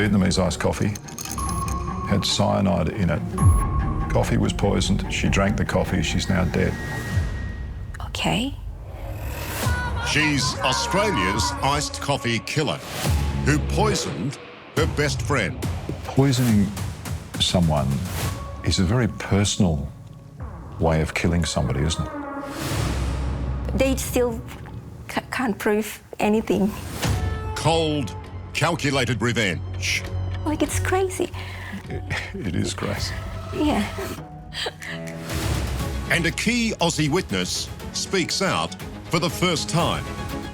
Vietnamese iced coffee had cyanide in it. Coffee was poisoned. She drank the coffee. She's now dead. Okay. She's Australia's iced coffee killer who poisoned her best friend. Poisoning someone is a very personal way of killing somebody, isn't it? They still can't prove anything. Cold, calculated revenge. Like, it's crazy. It is crazy. Yeah. And a key Aussie witness speaks out for the first time.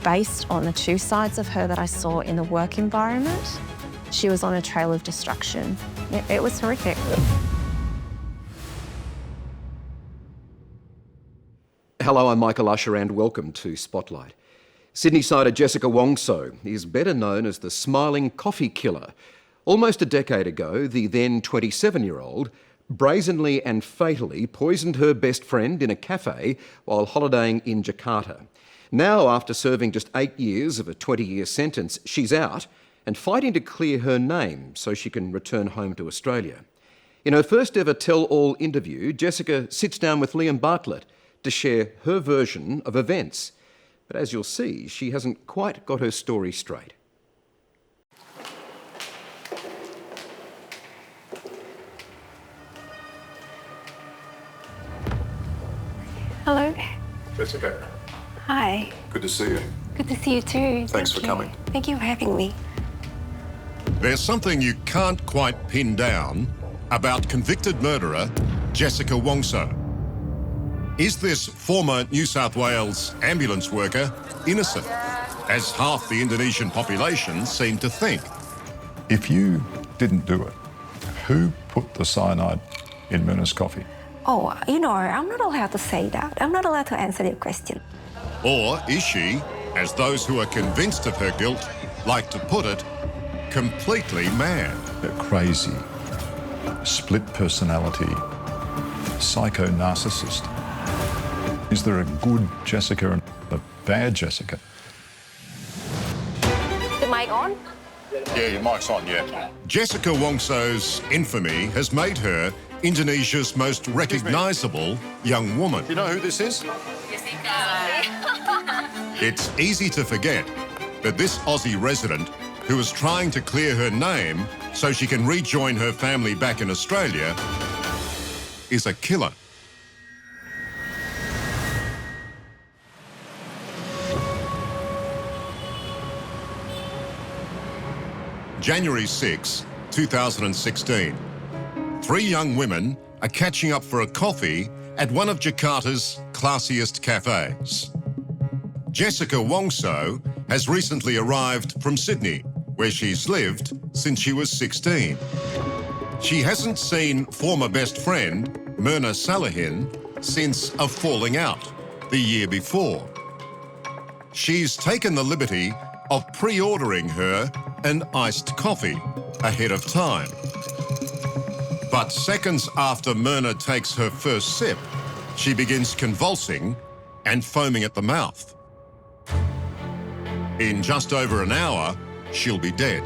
Based on the two sides of her that I saw in the work environment, she was on a trail of destruction. It was horrific. Hello, I'm Michael Usher and welcome to Spotlight. Sydney-sider Jessica Wongso is better known as the smiling coffee killer. Almost a decade ago, the then 27-year-old brazenly and fatally poisoned her best friend in a cafe while holidaying in Jakarta. Now, after serving just 8 years of a 20-year sentence, she's out and fighting to clear her name so she can return home to Australia. In her first ever tell-all interview, Jessica sits down with Liam Bartlett to share her version of events. But as you'll see, she hasn't quite got her story straight. Hello. Jessica, Hi. good to see you. Good to see you too. Thanks for coming. Thank you for having me. There's something you can't quite pin down about convicted murderer Jessica Wongso. Is this former New South Wales ambulance worker innocent, as half the Indonesian population seem to think? If you didn't do it, who put the cyanide in Myrna's coffee? Oh, I'm not allowed to say that. I'm not allowed to answer your question. Or is she, as those who are convinced of her guilt like to put it, completely mad? They're crazy, split personality, psycho-narcissist. Is there a good Jessica and a bad Jessica? The mic on? Yeah, your mic's on, yeah. Jessica Wongso's infamy has made her Indonesia's most recognisable young woman. You know who this is? It's easy to forget that this Aussie resident, who is trying to clear her name so she can rejoin her family back in Australia, is a killer. January 6, 2016. Three young women are catching up for a coffee at one of Jakarta's classiest cafes. Jessica Wongso has recently arrived from Sydney, where she's lived since she was 16. She hasn't seen former best friend Myrna Salihin since a falling out the year before. She's taken the liberty of pre-ordering her an iced coffee ahead of time. But seconds after Myrna takes her first sip, she begins convulsing and foaming at the mouth. In just over an hour, she'll be dead.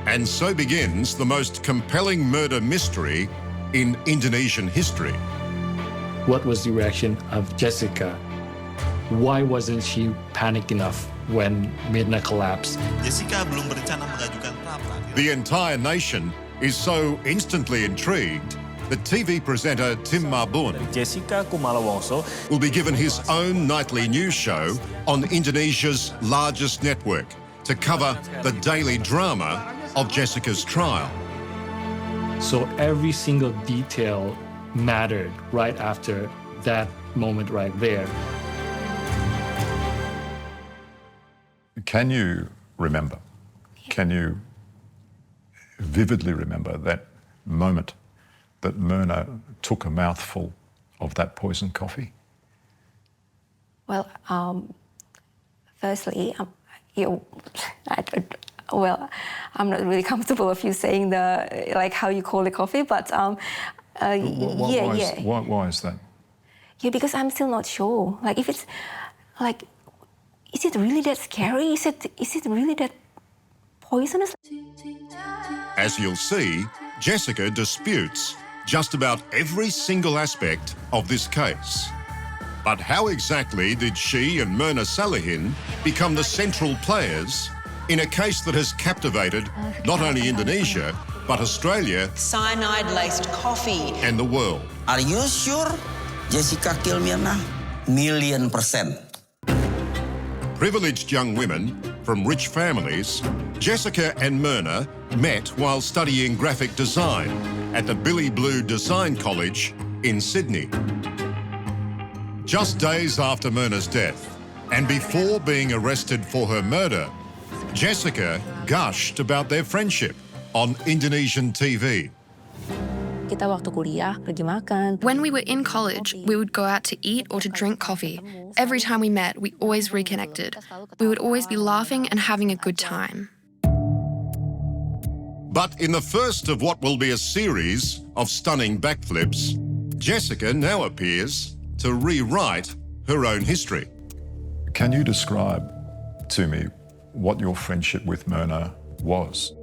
And so begins the most compelling murder mystery in Indonesian history. What was the reaction of Jessica? Why wasn't she panicked enough when Myrna collapsed? Jessica belum berencana mengajukan pra-peradilan. The entire nation is so instantly intrigued that TV presenter Tim Marbun Jessica Kumala Wongso will be given his own nightly news show on Indonesia's largest network to cover the daily drama of Jessica's trial. So every single detail mattered right after that moment right there. Can you remember, can you vividly remember that moment that Myrna took a mouthful of that poisoned coffee? Well, firstly, I'm not really comfortable of you saying how you call the coffee, but Why is that? Yeah, because I'm still not sure. If it's is it really that scary? Is it really that poisonous. As you'll see, Jessica disputes just about every single aspect of this case. But how exactly did she and Myrna Salihin become the central players in a case that has captivated not only Indonesia, but Australia Cyanide-laced coffee. and the world? Are you sure Jessica killed Myrna? 1,000,000%. Privileged young women from rich families, Jessica and Myrna met while studying graphic design at the Billy Blue Design College in Sydney. Just days after Myrna's death, and before being arrested for her murder, Jessica gushed about their friendship on Indonesian TV. Kita waktu kuliah pergi makan. When we were in college, we would go out to eat or to drink coffee. Every time we met, we always reconnected. We would always be laughing and having a good time. But in the first of what will be a series of stunning backflips, Jessica now appears to rewrite her own history. Can you describe to me what your friendship with Myrna was?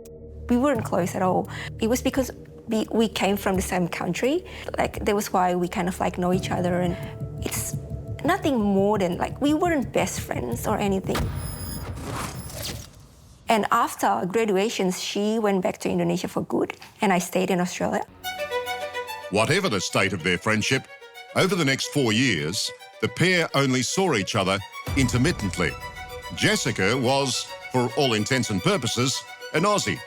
We weren't close at all. It was because we came from the same country. Like, that was why we kind of like know each other, and it's nothing more than like, we weren't best friends or anything. And after graduation, she went back to Indonesia for good, and I stayed in Australia. Whatever the state of their friendship, over the next 4 years, the pair only saw each other intermittently. Jessica was, for all intents and purposes, an Aussie.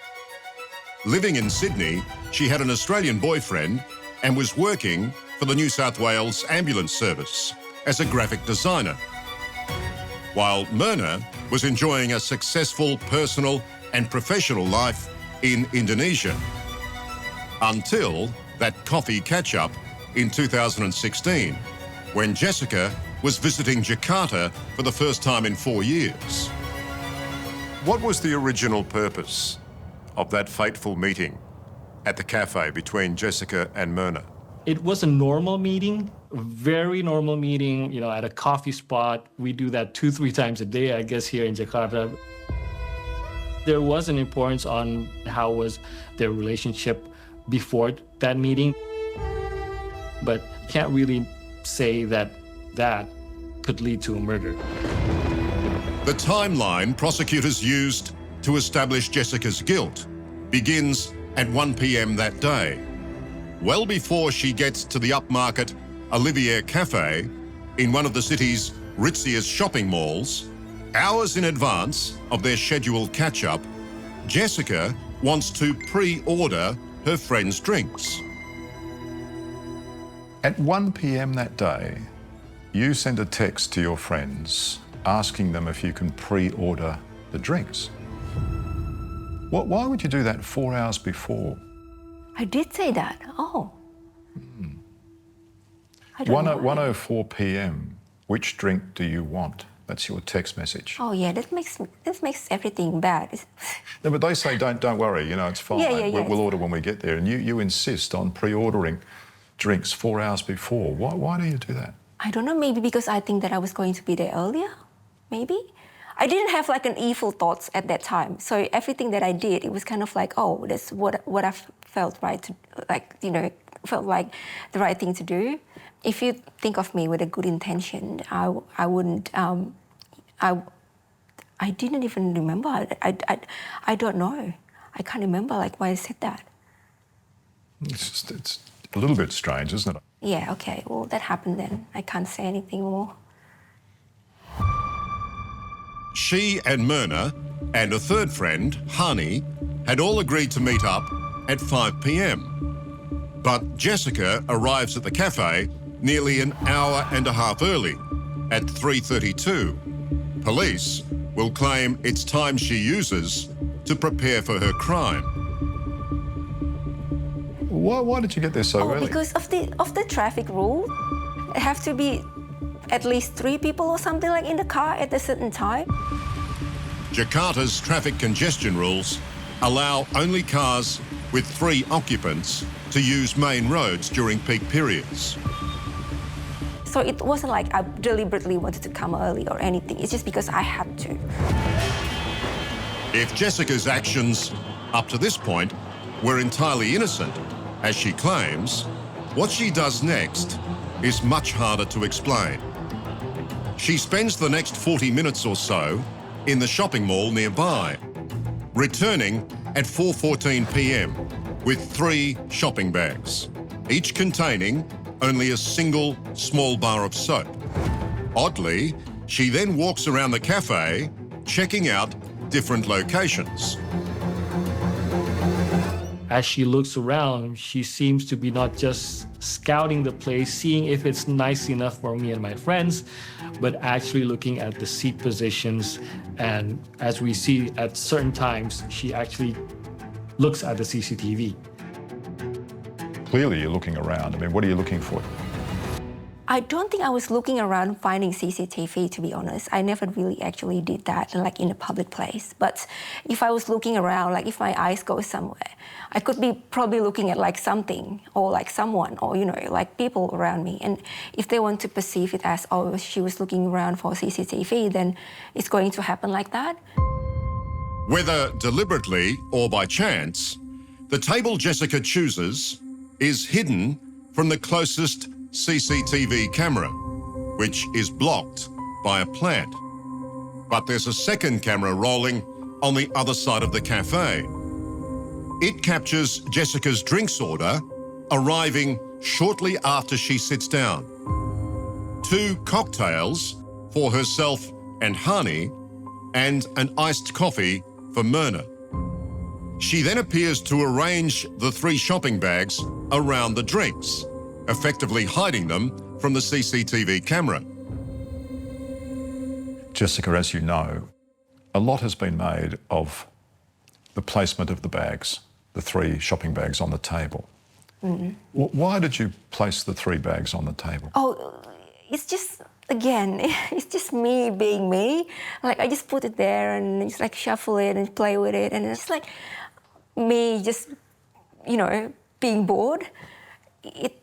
Living in Sydney, she had an Australian boyfriend and was working for the New South Wales Ambulance Service as a graphic designer, while Myrna was enjoying a successful personal and professional life in Indonesia. Until that coffee catch-up in 2016, when Jessica was visiting Jakarta for the first time in 4 years. What was the original purpose of that fateful meeting at the cafe between Jessica and Myrna? It was a normal meeting, a very normal meeting, at a coffee spot. We do that 2-3 times a day, I guess, here in Jakarta. There was an importance on how was their relationship before that meeting, but can't really say that could lead to a murder. The timeline prosecutors used to establish Jessica's guilt begins at 1 p.m. that day, well before she gets to the upmarket Olivier Cafe in one of the city's ritziest shopping malls. Hours in advance of their scheduled catch-up, Jessica wants to pre-order her friend's drinks. At 1 p.m. that day, you send a text to your friends asking them if you can pre-order the drinks. Why would you do that 4 hours before? I did say that. Oh. I don't know why. 1:04 p.m. Which drink do you want? That's your text message. Oh yeah, this makes everything bad. No, but they say don't worry. It's fine. Yeah. We'll order when we get there. And you insist on pre-ordering drinks 4 hours before. Why do you do that? I don't know. Maybe because I think that I was going to be there earlier. Maybe. I didn't have like an evil thoughts at that time. So everything that I did, it was kind of like, oh, that's what I felt right to, felt like the right thing to do. If you think of me with a good intention, I wouldn't. I didn't even remember. I don't know. I can't remember why I said that. It's a little bit strange, isn't it? Yeah. Okay. Well, that happened then. I can't say anything more. She and Myrna and a third friend, Hani, had all agreed to meet up at 5 p.m. But Jessica arrives at the cafe nearly an hour and a half early, at 3:32. Police will claim it's time she uses to prepare for her crime. Why did you get there so early? Because of the traffic rule. It have to be at least 3 people or something in the car at a certain time. Jakarta's traffic congestion rules allow only cars with 3 occupants to use main roads during peak periods. So it wasn't like I deliberately wanted to come early or anything. It's just because I had to. If Jessica's actions up to this point were entirely innocent, as she claims, what she does next is much harder to explain. She spends the next 40 minutes or so in the shopping mall nearby, returning at 4:14 p.m. with 3 shopping bags, each containing only a single small bar of soap. Oddly, she then walks around the cafe, checking out different locations. As she looks around, she seems to be not just scouting the place, seeing if it's nice enough for me and my friends, but actually looking at the seat positions. And as we see at certain times, she actually looks at the CCTV. Clearly, you're looking around. I mean, what are you looking for? I don't think I was looking around finding CCTV, to be honest. I never really actually did that, like in a public place. But if I was looking around, like if my eyes go somewhere, I could be probably looking at like something or like someone or, you know, like people around me. And if they want to perceive it as, oh, she was looking around for CCTV, then it's going to happen like that. Whether deliberately or by chance, the table Jessica chooses is hidden from the closest CCTV camera, which is blocked by a plant. But there's a second camera rolling on the other side of the cafe. It captures Jessica's drinks order arriving shortly after she sits down. 2 cocktails for herself and Hani, and an iced coffee for Myrna. She then appears to arrange the 3 shopping bags around the drinks, effectively hiding them from the CCTV camera. Jessica, as you know, a lot has been made of the placement of the bags, the 3 shopping bags on the table. Mm-hmm. Why did you place the 3 bags on the table? Oh, it's just, again, it's just me being me. Like, I just put it there and just like shuffle it and play with it. And it's like me just, you know, being bored. It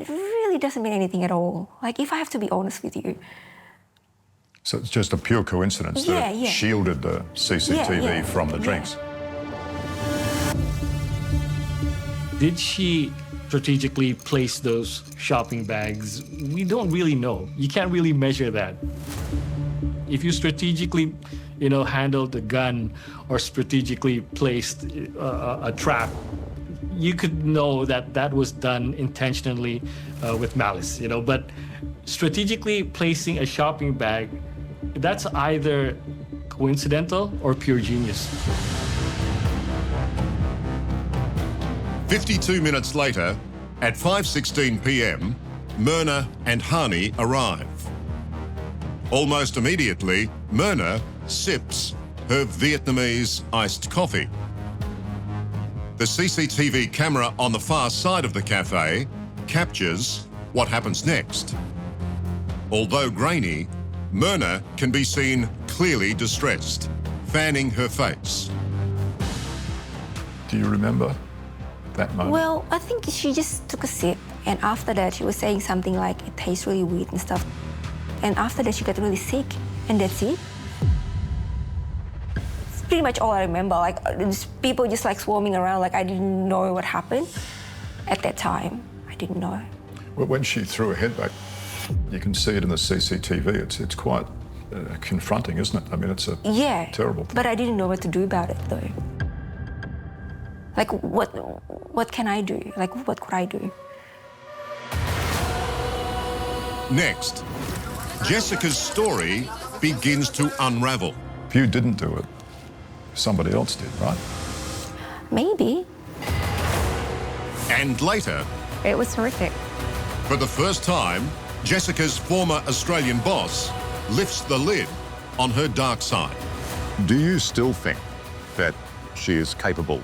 really doesn't mean anything at all. Like, if I have to be honest with you. So it's just a pure coincidence that it shielded the CCTV from the drinks. Did she strategically place those shopping bags? We don't really know. You can't really measure that. If you strategically, you know, handled the gun or strategically placed a trap, you could know that that was done intentionally with malice, you know. But strategically placing a shopping bag, that's either coincidental or pure genius. 52 minutes later, at 5:16 p.m, Myrna and Hani arrive. Almost immediately, Myrna sips her Vietnamese iced coffee. The CCTV camera on the far side of the cafe captures what happens next. Although grainy, Myrna can be seen clearly distressed, fanning her face. Do you remember that moment? Well, I think she just took a sip, and after that she was saying something like, it tastes really weird and stuff. And after that she got really sick, and that's it. It's pretty much all I remember. Like, people just like swarming around, like I didn't know what happened at that time. I didn't know. Well, when she threw her head back, you can see it in the CCTV. It's quite confronting, isn't it? I mean, it's a terrible thing. But I didn't know what to do about it, though. Like, what can I do? Like, what could I do? Next, Jessica's story begins to unravel. If you didn't do it, somebody else did, right? Maybe. And later, it was horrific. For the first time, Jessica's former Australian boss lifts the lid on her dark side. Do you still think that she is capable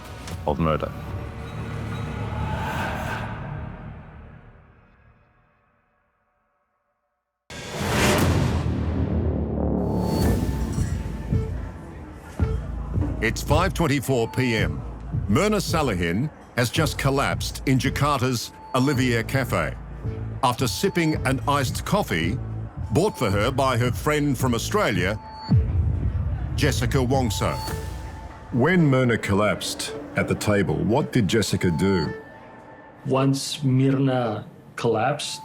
of murder? It's 5:24 p.m. Myrna Salihin has just collapsed in Jakarta's Olivier Cafe after sipping an iced coffee bought for her by her friend from Australia, Jessica Wongso. When Myrna collapsed at the table, what did Jessica do? Once Myrna collapsed,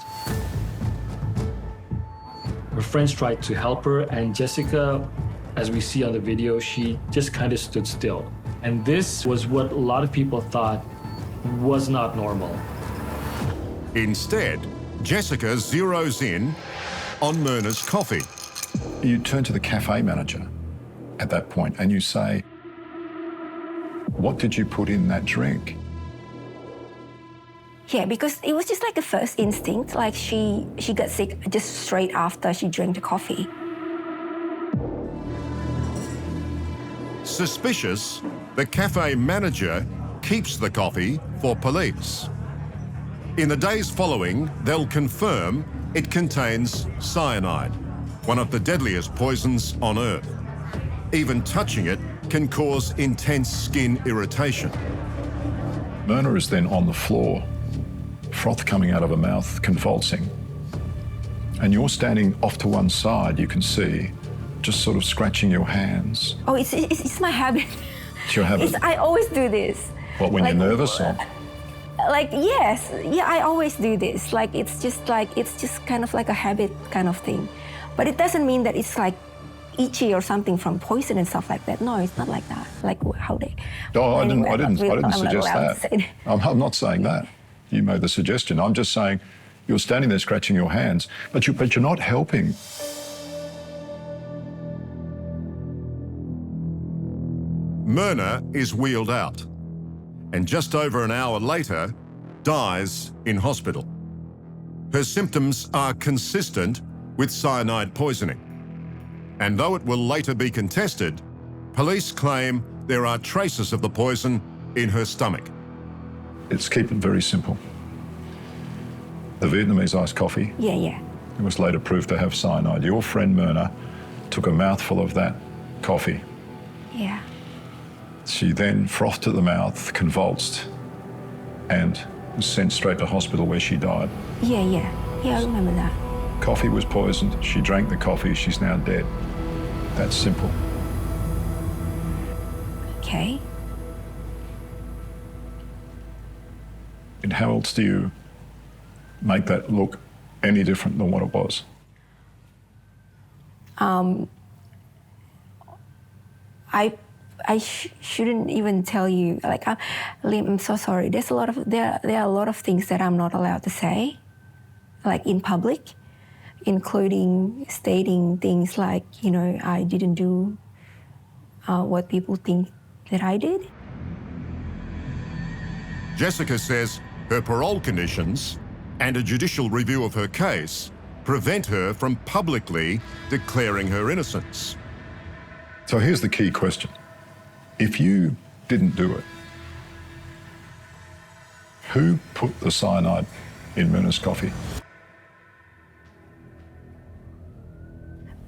her friends tried to help her, and Jessica, as we see on the video, she just kind of stood still. And this was what a lot of people thought was not normal. Instead, Jessica zeroes in on Myrna's coffee. You turn to the cafe manager at that point and you say, what did you put in that drink? Yeah, because it was just like a first instinct. Like she got sick just straight after she drank the coffee. Suspicious, the cafe manager keeps the coffee for police. In the days following, they'll confirm it contains cyanide, one of the deadliest poisons on Earth. Even touching it can cause intense skin irritation. Myrna is then on the floor, froth coming out of her mouth, convulsing. And you're standing off to one side, you can see, just sort of scratching your hands. Oh, it's my habit. It's your habit? I always do this. What, when you're nervous or? Like, yes. Yeah, I always do this. Like, it's just kind of like a habit kind of thing. But it doesn't mean that it's like itchy or something from poison and stuff like that. No, it's not like that. Like how they... Oh, anyway, I didn't suggest that. I'm not saying that. You made the suggestion. I'm just saying you're standing there scratching your hands, but you're not helping. Myrna is wheeled out, and just over an hour later, dies in hospital. Her symptoms are consistent with cyanide poisoning. And though it will later be contested, police claim there are traces of the poison in her stomach. Let's keep it very simple. The Vietnamese iced coffee. Yeah. It was later proved to have cyanide. Your friend Myrna took a mouthful of that coffee. Yeah. She then frothed at the mouth, convulsed, and was sent straight to hospital where she died. Yeah, I remember that. Coffee was poisoned. She drank the coffee. She's now dead. That's simple. Okay. And how else do you make that look any different than what it was? I shouldn't even tell you. Like, Liam, I'm so sorry. There are a lot of things that I'm not allowed to say, like in public, including stating things like, I didn't do what people think that I did. Jessica says her parole conditions and a judicial review of her case prevent her from publicly declaring her innocence. So here's the key question. If you didn't do it, who put the cyanide in Myrna's coffee?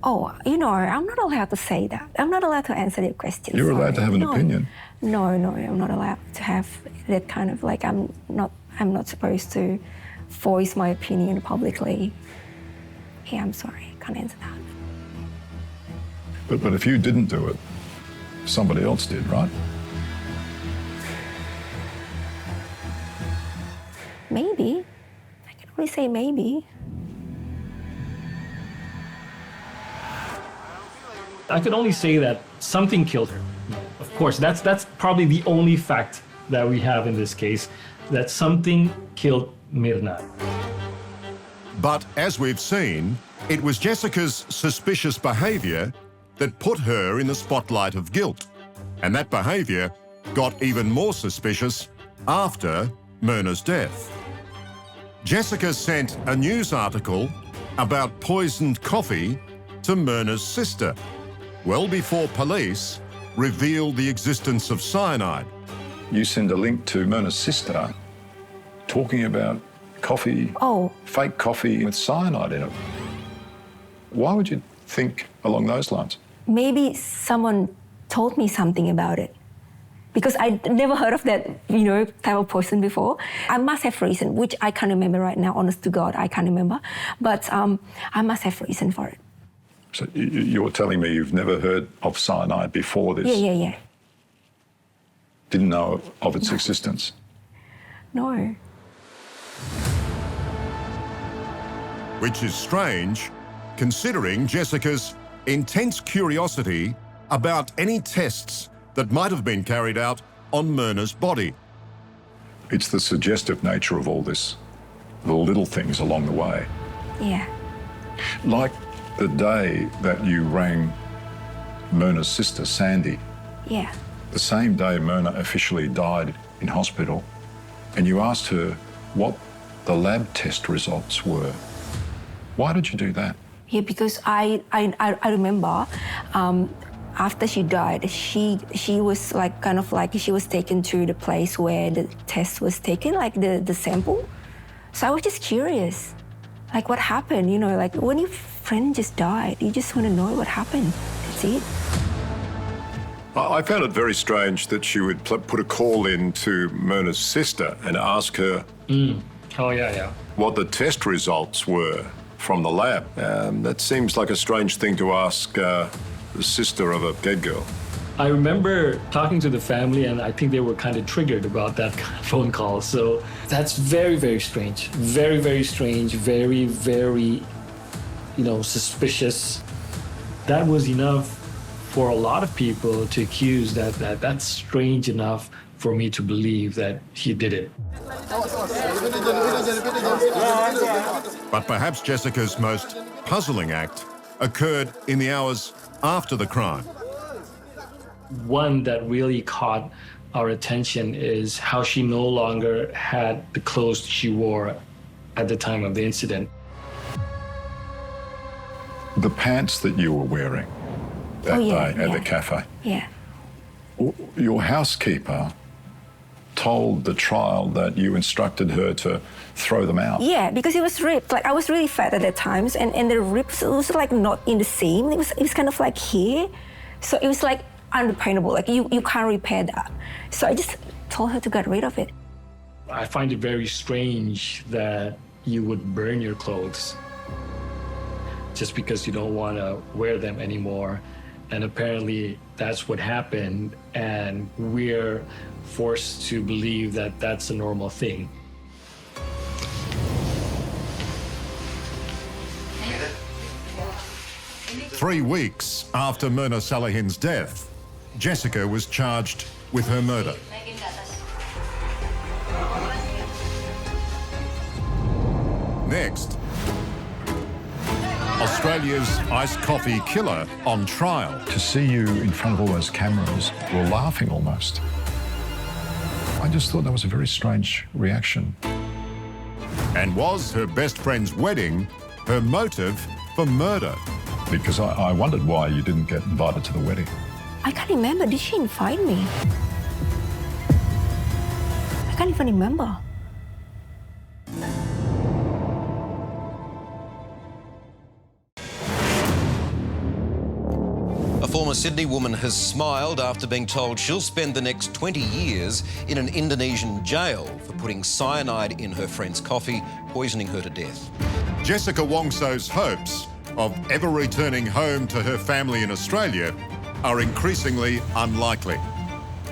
Oh, I'm not allowed to say that. I'm not allowed to answer that question. You're allowed to have an opinion. No, I'm not allowed to have that kind of, like, I'm not supposed to voice my opinion publicly. Yeah, I'm sorry, I can't answer that. But if you didn't do it, somebody else did, right? Maybe. I can only say maybe. I could only say that something killed her. Of course, that's probably the only fact that we have in this case, that something killed Myrna. But as we've seen, it was Jessica's suspicious behaviour that put her in the spotlight of guilt. And that behaviour got even more suspicious after Myrna's death. Jessica sent a news article about poisoned coffee to Myrna's sister, well before police revealed the existence of cyanide. You send a link to Myrna's sister talking about coffee, fake coffee with cyanide in it. Why would you think along those lines? Maybe someone told me something about it, because I never heard of that, type of poison before. I must have reason, which I can't remember right now, honest to God, I can't remember. But I must have reason for it. So you're telling me you've never heard of cyanide before this? Yeah. didn't know of its existence? No. Which is strange, considering Jessica's intense curiosity about any tests that might have been carried out on Myrna's body. It's the suggestive nature of all this, the little things along the way. Yeah. Like the day that you rang Myrna's sister, Sandy, Yeah. the same day Myrna officially died in hospital, and you asked her what the lab test results were. Why did you do that? Yeah, because I remember after she died, she was like kind of like she was taken to the place where the test was taken, like the sample. So I was just curious, like what happened, you know, like when your friend just died, you just want to know what happened. That's it. I found it very strange that she would put a call in to Myrna's sister and ask her Oh, yeah. what the test results were from the lab. That seems like a strange thing to ask the sister of a dead girl. I remember talking to the family, and I think they were kind of triggered about that phone call. So that's very, very strange. Very, very strange. Very, very, suspicious. That was enough for a lot of people to accuse that's strange enough for me to believe that he did it. But perhaps Jessica's most puzzling act occurred in the hours after the crime. One that really caught our attention is how she no longer had the clothes she wore at the time of the incident. The pants that you were wearing that day at the cafe. Yeah. Your housekeeper told the trial that you instructed her to throw them out. Yeah, because it was ripped. Like I was really fat at that times, and the rips was like not in the seam. It was kind of like here, so it was like unrepairable. Like you can't repair that. So I just told her to get rid of it. I find it very strange that you would burn your clothes just because you don't want to wear them anymore. And apparently that's what happened, and we're forced to believe that that's a normal thing. Three weeks after Myrna Salehin's death, Jessica was charged with her murder. Next, Australia's iced coffee killer on trial. To see you in front of all those cameras, you were laughing almost. I just thought that was a very strange reaction. And was her best friend's wedding her motive for murder? Because I wondered why you didn't get invited to the wedding. I can't remember. Did she invite me? I can't even remember. A former Sydney woman has smiled after being told she'll spend the next 20 years in an Indonesian jail for putting cyanide in her friend's coffee, poisoning her to death. Jessica Wongso's hopes of ever returning home to her family in Australia are increasingly unlikely.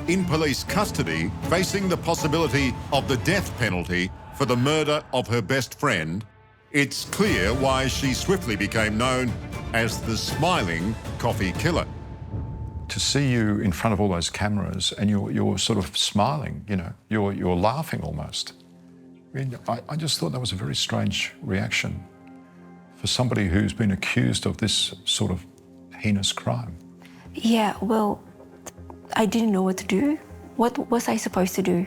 In police custody, facing the possibility of the death penalty for the murder of her best friend, it's clear why she swiftly became known as the smiling coffee killer. To see you in front of all those cameras and you're sort of smiling, you're laughing almost. I mean, I just thought that was a very strange reaction for somebody who's been accused of this sort of heinous crime. Yeah, well, I didn't know what to do. What was I supposed to do?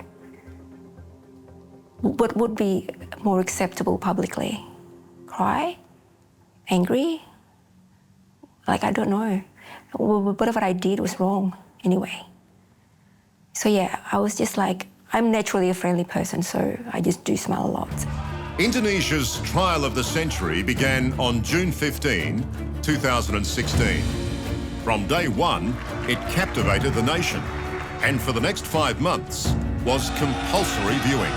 What would be more acceptable publicly? Cry? Angry? Like, I don't know. Whatever I did was wrong anyway. So yeah, I was just like, I'm naturally a friendly person, so I just do smile a lot. Indonesia's trial of the century began on June 15, 2016. From day one, it captivated the nation, and for the next 5 months was compulsory viewing.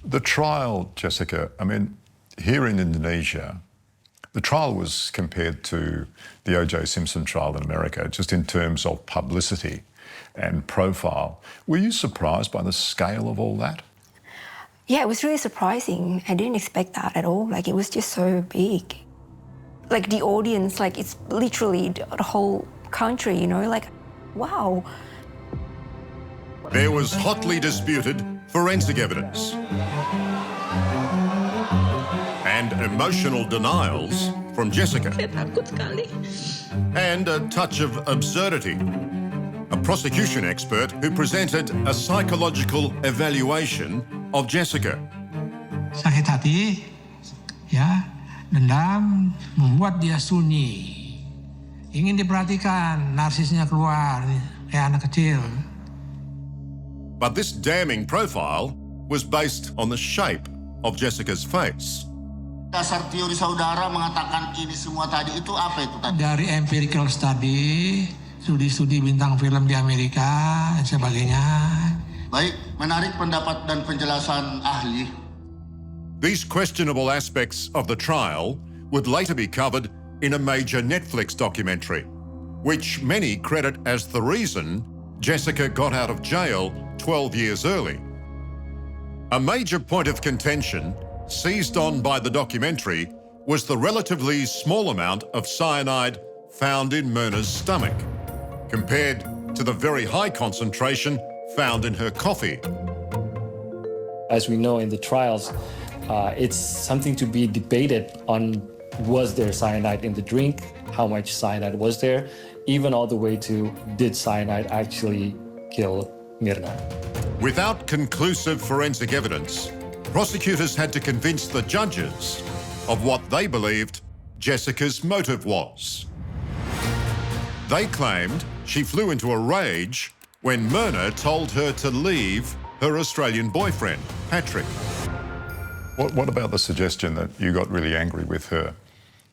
The trial, Jessica, I mean, here in Indonesia, The trial was compared to the O.J. Simpson trial in America, just in terms of publicity and profile. Were you surprised by the scale of all that? Yeah, it was really surprising. I didn't expect that at all. Like, it was just so big. Like, the audience, like, it's literally the whole country, you know, like, wow. There was hotly disputed forensic evidence and emotional denials from Jessica, and a touch of absurdity. A prosecution expert who presented a psychological evaluation of Jessica. Sakit hati, ya, dendam membuat dia sunyi. Ingin diperhatikan, narsisnya keluar, kayak anak kecil. But this damning profile was based on the shape of Jessica's face. Dasar teori saudara mengatakan ini semua tadi itu apa itu tadi? Dari empirical study, studi-studi bintang film di Amerika, dan sebagainya. Baik, menarik pendapat dan penjelasan ahli. These questionable aspects of the trial would later be covered in a major Netflix documentary, which many credit as the reason Jessica got out of jail 12 years early. A major point of contention seized on by the documentary was the relatively small amount of cyanide found in Myrna's stomach, compared to the very high concentration found in her coffee. As we know in the trials, it's something to be debated on, was there cyanide in the drink, how much cyanide was there, even all the way to, did cyanide actually kill Myrna? Without conclusive forensic evidence, prosecutors had to convince the judges of what they believed Jessica's motive was. They claimed she flew into a rage when Myrna told her to leave her Australian boyfriend, Patrick. What about the suggestion that you got really angry with her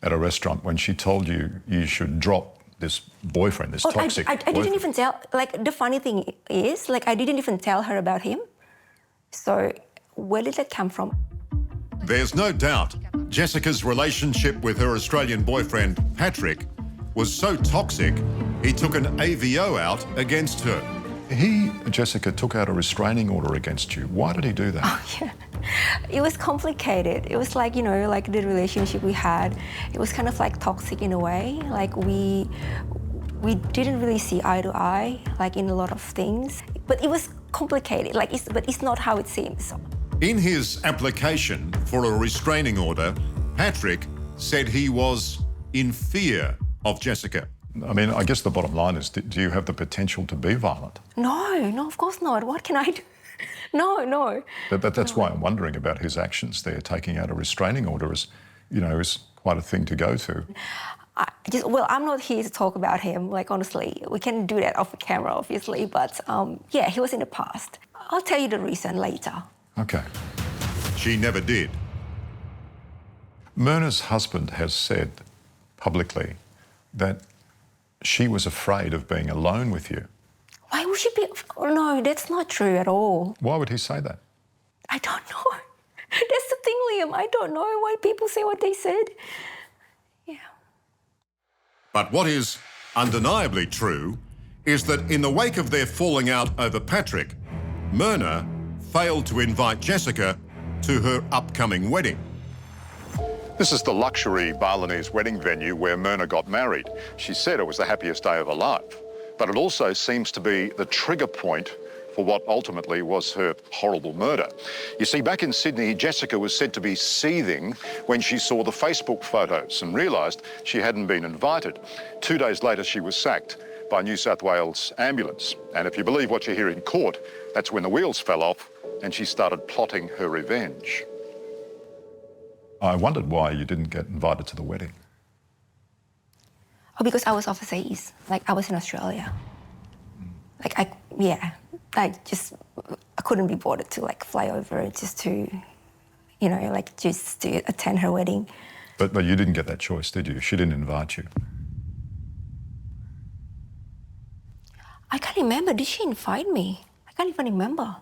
at a restaurant when she told you you should drop this boyfriend, this toxic I boyfriend? didn't even tell, like, the funny thing is, like, I didn't even tell her about him. So where did that come from? There's no doubt Jessica's relationship with her Australian boyfriend, Patrick, was so toxic, he took an AVO out against her. He, Jessica, took out a restraining order against you. Why did he do that? Oh, yeah. It was complicated. It was like, you know, like the relationship we had, it was kind of like toxic in a way. Like we didn't really see eye to eye, like in a lot of things. But it was complicated, like but it's not how it seems. In his application for a restraining order, Patrick said he was in fear of Jessica. I mean, I guess the bottom line is, do you have the potential to be violent? No, of course not. What can I do? No. But that's why I'm wondering about his actions there. Taking out a restraining order is, you know, is quite a thing to go to. I'm not here to talk about him, like, honestly. We can do that off the camera, obviously, but yeah, he was in the past. I'll tell you the reason later. Okay. She never did. Myrna's husband has said publicly that she was afraid of being alone with you. Why would she be? Oh, no, that's not true at all. Why would he say that? I don't know. That's the thing, Liam. I don't know why people say what they said. Yeah. But what is undeniably true is that in the wake of their falling out over Patrick, Myrna failed to invite Jessica to her upcoming wedding. This is the luxury Balinese wedding venue where Myrna got married. She said it was the happiest day of her life, but it also seems to be the trigger point for what ultimately was her horrible murder. You see, back in Sydney, Jessica was said to be seething when she saw the Facebook photos and realised she hadn't been invited. 2 days later, she was sacked by New South Wales ambulance. And if you believe what you hear in court, that's when the wheels fell off and she started plotting her revenge. I wondered why you didn't get invited to the wedding. Oh, because I was overseas. Like, I was in Australia. Like, I couldn't be bothered to, like, fly over just to, you know, like, just to attend her wedding. But you didn't get that choice, did you? She didn't invite you. I can't remember. Did she invite me? I can't even remember.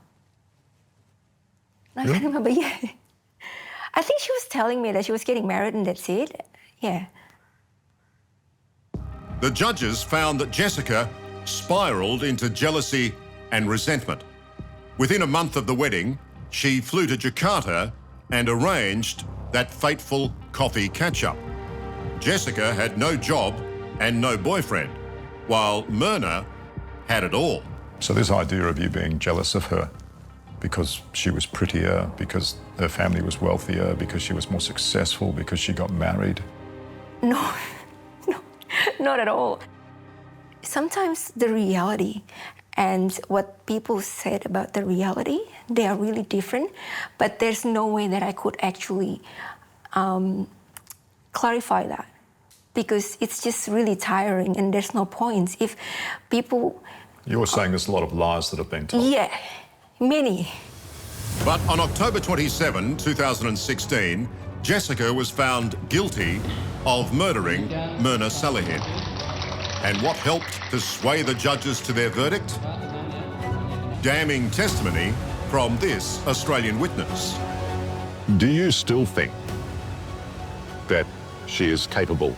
No, I can't remember, yeah. I think she was telling me that she was getting married and that's it. Yeah. The judges found that Jessica spiraled into jealousy and resentment. Within a month of the wedding, she flew to Jakarta and arranged that fateful coffee catch-up. Jessica had no job and no boyfriend, while Myrna had it all. So this idea of you being jealous of her because she was prettier, because her family was wealthier, because she was more successful, because she got married? No, no, not at all. Sometimes the reality and what people said about the reality, they are really different, but there's no way that I could actually clarify that, because it's just really tiring and there's no point. If people... You're saying there's a lot of lies that have been told. Yeah, many. But on October 27, 2016, Jessica was found guilty of murdering Myrna Salihin. And what helped to sway the judges to their verdict? Damning testimony from this Australian witness. Do you still think that she is capable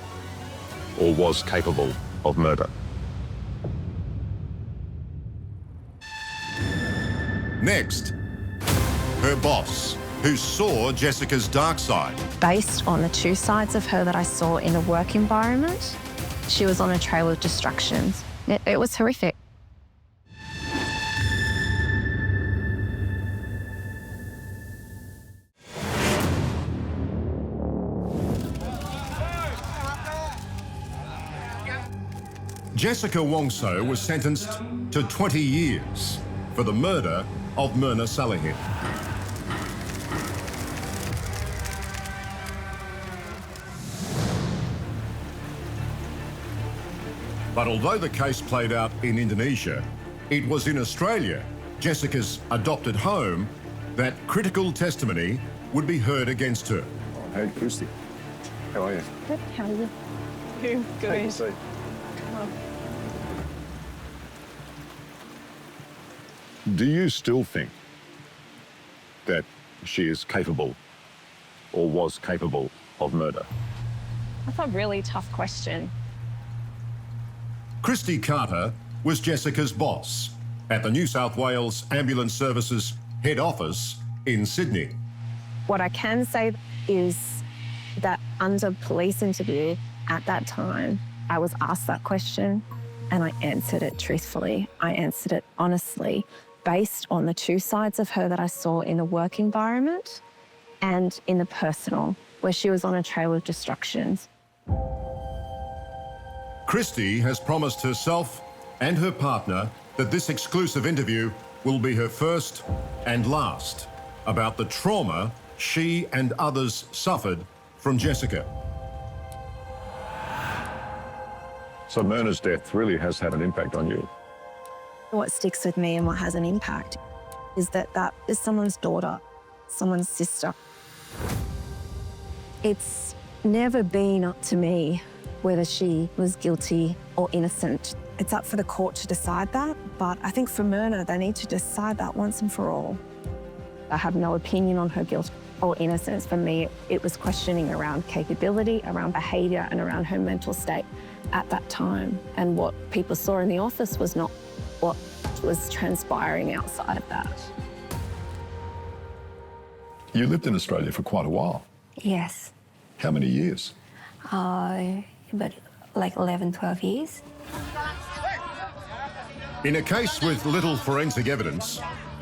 or was capable of murder? Next, her boss, who saw Jessica's dark side. Based on the two sides of her that I saw in a work environment, she was on a trail of destructions. It was horrific. Jessica Wongso was sentenced to 20 years for the murder of Myrna Salihin. But although the case played out in Indonesia, it was in Australia, Jessica's adopted home, that critical testimony would be heard against her. Hey, Christy. How are you? Good, how are you? Good. Do you still think that she is capable or was capable of murder? That's a really tough question. Christy Carter was Jessica's boss at the New South Wales Ambulance Services head office in Sydney. What I can say is that under police interview at that time, I was asked that question and I answered it truthfully. I answered it honestly, based on the two sides of her that I saw in the work environment and in the personal, where she was on a trail of destructions. Christy has promised herself and her partner that this exclusive interview will be her first and last about the trauma she and others suffered from Jessica. So Myrna's death really has had an impact on you. What sticks with me and what has an impact is that that is someone's daughter, someone's sister. It's never been up to me whether she was guilty or innocent. It's up for the court to decide that, but I think for Myrna, they need to decide that once and for all. I have no opinion on her guilt or innocence. For me, it was questioning around capability, around behaviour, and around her mental state at that time. And what people saw in the office was not what was transpiring outside of that. You lived in Australia for quite a while. Yes. How many years? But like 11, 12 years. In a case with little forensic evidence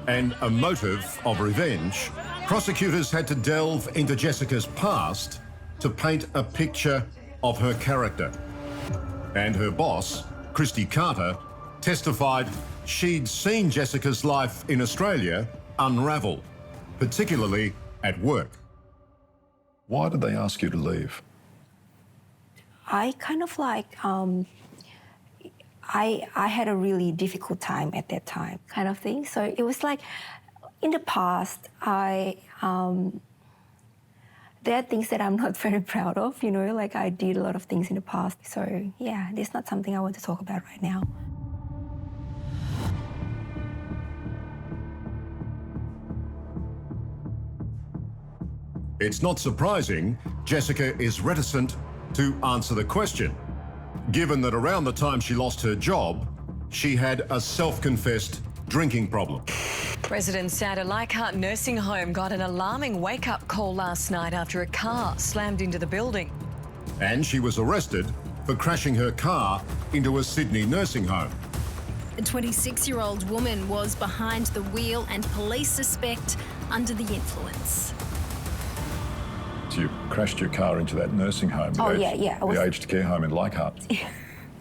and a motive of revenge, prosecutors had to delve into Jessica's past to paint a picture of her character. And her boss, Christy Carter, testified she'd seen Jessica's life in Australia unravel, particularly at work. Why did they ask you to leave? I kind of like, I had a really difficult time at that time, kind of thing. So it was like, in the past, there are things that I'm not very proud of, you know, like I did a lot of things in the past. So yeah, it's not something I want to talk about right now. It's not surprising Jessica is reticent to answer the question, given that around the time she lost her job, she had a self-confessed drinking problem. Residents at a Leichhardt nursing home got an alarming wake-up call last night after a car slammed into the building. And she was arrested for crashing her car into a Sydney nursing home. A 26-year-old woman was behind the wheel and police suspect under the influence. So you crashed your car into that nursing home, the aged care home in Leichhardt. Yeah.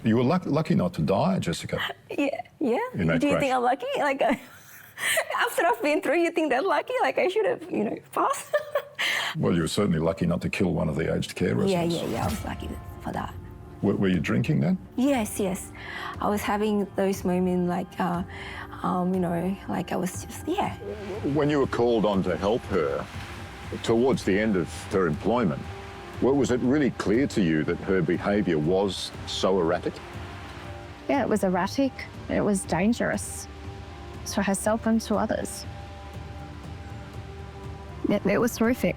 You were lucky not to die, Jessica. Yeah. In that Do you crash. think I'm lucky? Like, after I've been through, you think that lucky? Like, I should have, passed. Well, you were certainly lucky not to kill one of the aged care residents. Yeah. I was lucky for that. Were you drinking then? Yes. I was having those moments like, like I was just, When you were called on to help her, towards the end of her employment, was it really clear to you that her behaviour was so erratic? Yeah, it was erratic. It was dangerous to herself and to others. It was horrific.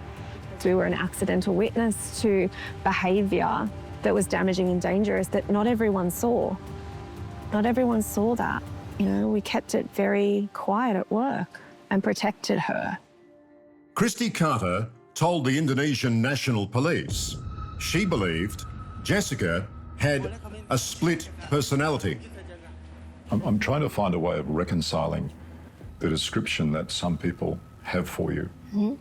We were an accidental witness to behaviour that was damaging and dangerous that not everyone saw. Not everyone saw that. We kept it very quiet at work and protected her. Christy Carter told the Indonesian National Police she believed Jessica had a split personality. I'm trying to find a way of reconciling the description that some people have for you. Mm-hmm.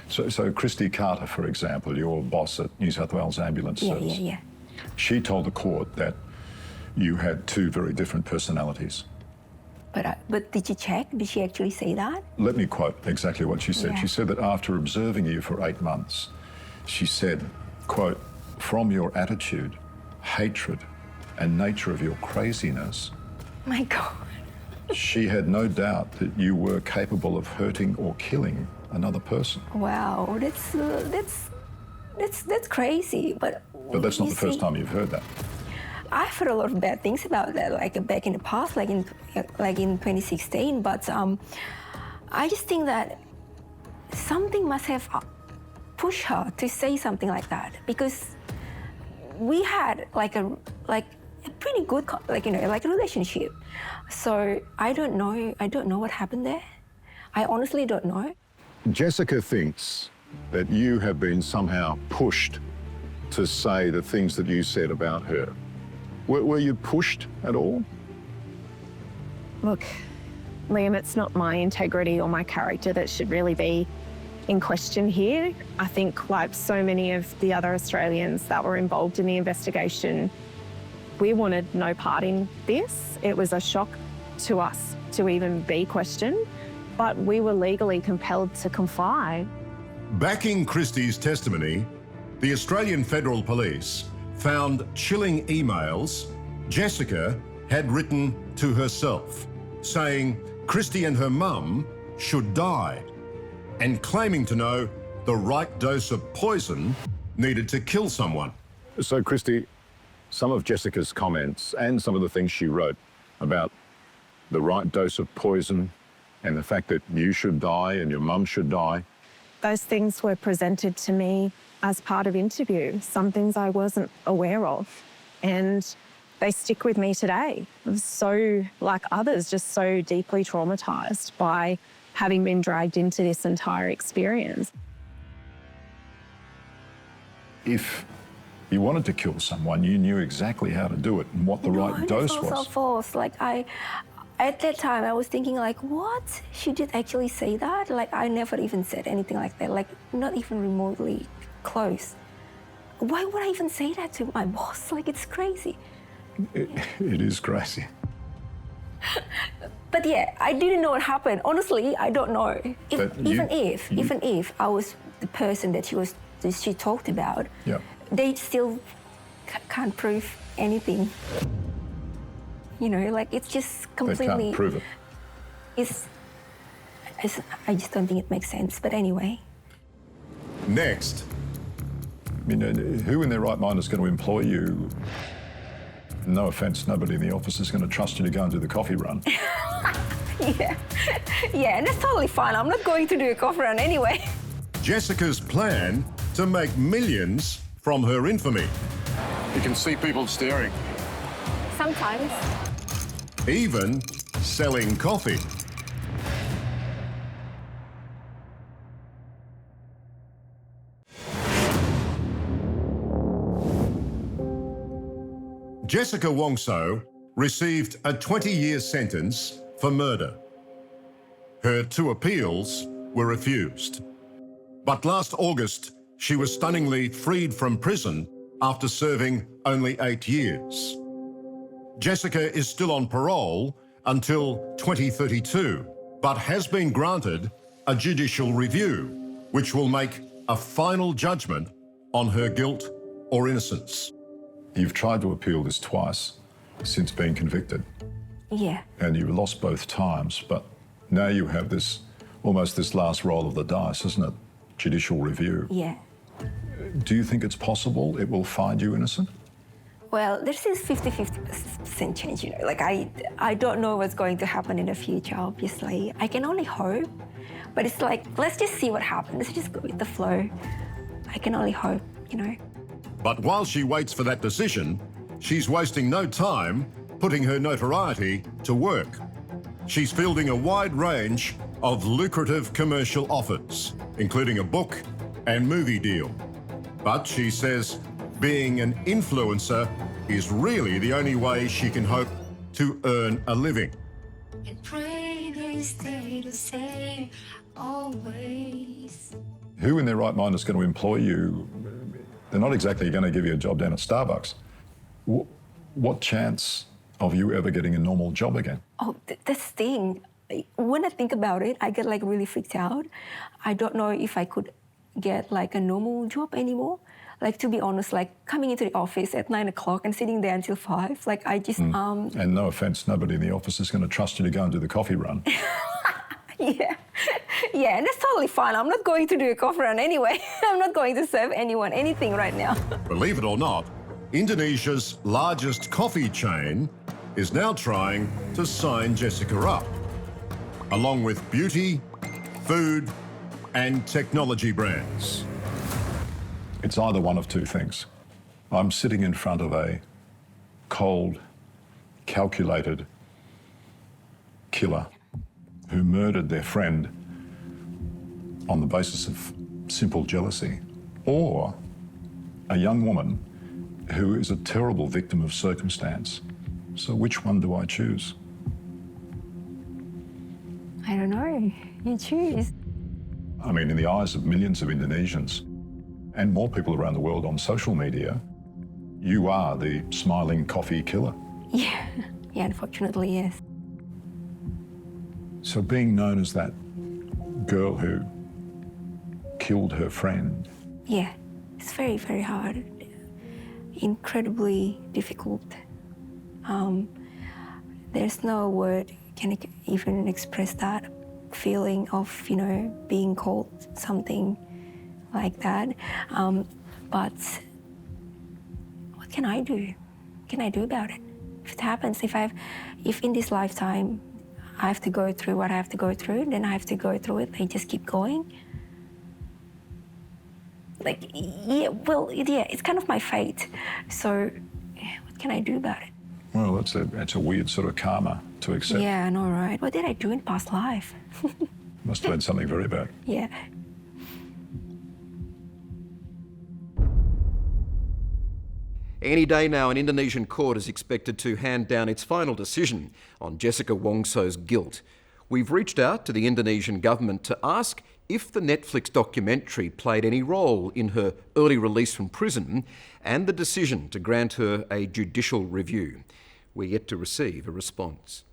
So Christy Carter, for example, your boss at New South Wales Ambulance Service, Yeah. she told the court that you had two very different personalities. But did you check? Did she actually say that? Let me quote exactly what she said. Yeah. She said that after observing you for 8 months, she said, quote, "From your attitude, hatred, and nature of your craziness, My God. she had no doubt that you were capable of hurting or killing another person." Wow, that's crazy. But But that's not you the first see, time you've heard that. I've heard a lot of bad things about that, like back in the past, like in 2016. But I just think that something must have pushed her to say something like that, because we had like a pretty good relationship. So I don't know what happened there. I honestly don't know. Jessica thinks that you have been somehow pushed to say the things that you said about her. Were you pushed at all? Look, Liam, it's not my integrity or my character that should really be in question here. I think, like so many of the other Australians that were involved in the investigation, we wanted no part in this. It was a shock to us to even be questioned, but we were legally compelled to comply. Backing Christie's testimony, the Australian Federal Police found chilling emails Jessica had written to herself, saying Christie and her mum should die, and claiming to know the right dose of poison needed to kill someone. So, Christy, some of Jessica's comments and some of the things she wrote about the right dose of poison and the fact that you should die and your mum should die, Those things were presented to me as part of interview, some things I wasn't aware of, and they stick with me today. I'm so, like others, just so deeply traumatised by having been dragged into this entire experience. if you wanted to kill someone, you knew exactly how to do it and what the right dose was. So false. Like at that time, I was thinking like, what? She did actually say that? Like I never even said anything like that. Like not even remotely close. Why would I even say that to my boss? Like it's crazy. It is crazy. But yeah, I didn't know what happened. Honestly, I don't know. Even if I was the person that she talked about, yeah, they still can't prove anything. You know, like it's just completely. They can't prove it. I just don't think it makes sense. But anyway. Next. I mean, who in their right mind is going to employ you? No offence, nobody in the office is going to trust you to go and do the coffee run. Yeah, and that's totally fine. I'm not going to do a coffee run anyway. Jessica's plan to make millions from her infamy. You can see people staring. Sometimes. Even selling coffee. Jessica Wongso received a 20-year sentence for murder. Her 2 appeals were refused. But last August, she was stunningly freed from prison after serving only 8 years. Jessica is still on parole until 2032, but has been granted a judicial review, which will make a final judgment on her guilt or innocence. You've tried to appeal this twice since being convicted. Yeah. And you lost both times, but now you have this, almost this last roll of the dice, isn't it? Judicial review. Yeah. Do you think it's possible it will find you innocent? Well, there's this 50-50% chance, you know. Like, I don't know what's going to happen in the future, obviously. I can only hope, but it's like, let's just see what happens. Let's just go with the flow. I can only hope, you know. But while she waits for that decision, she's wasting no time putting her notoriety to work. She's fielding a wide range of lucrative commercial offers, including a book and movie deal. But she says being an influencer is really the only way she can hope to earn a living. And pray they stay the same always. Who in their right mind is going to employ you? They're not exactly going to give you a job down at Starbucks. What chance of you ever getting a normal job again? Oh, that's the thing. When I think about it, I get like really freaked out. I don't know if I could get like a normal job anymore. Like, to be honest, like coming into the office at 9 o'clock and sitting there until 5, like I just... And no offense, nobody in the office is going to trust you to go and do the coffee run. Yeah, and that's totally fine. I'm not going to do a coffee run anyway. I'm not going to serve anyone anything right now. Believe it or not, Indonesia's largest coffee chain is now trying to sign Jessica up, along with beauty, food, and technology brands. It's either one of two things. I'm sitting in front of a cold, calculated killer who murdered their friend on the basis of simple jealousy, or a young woman who is a terrible victim of circumstance. So which one do I choose? I don't know. You choose. I mean, in the eyes of millions of Indonesians and more people around the world on social media, you are the smiling coffee killer. Yeah, unfortunately, yes. So being known as that girl who killed her friend. Yeah, it's very, very hard. Incredibly difficult. There's no word can even express that feeling of, you know, being called something like that. But what can I do? What can I do about it? If it happens, if in this lifetime I have to go through what I have to go through, then I have to go through it. I just keep going. Like, it's kind of my fate. So what can I do about it? Well, it's a weird sort of karma to accept. Yeah, I know, right? What did I do in past life? Must have been something very bad. Yeah. Any day now, an Indonesian court is expected to hand down its final decision on Jessica Wongso's guilt. We've reached out to the Indonesian government to ask if the Netflix documentary played any role in her early release from prison and the decision to grant her a judicial review. We're yet to receive a response.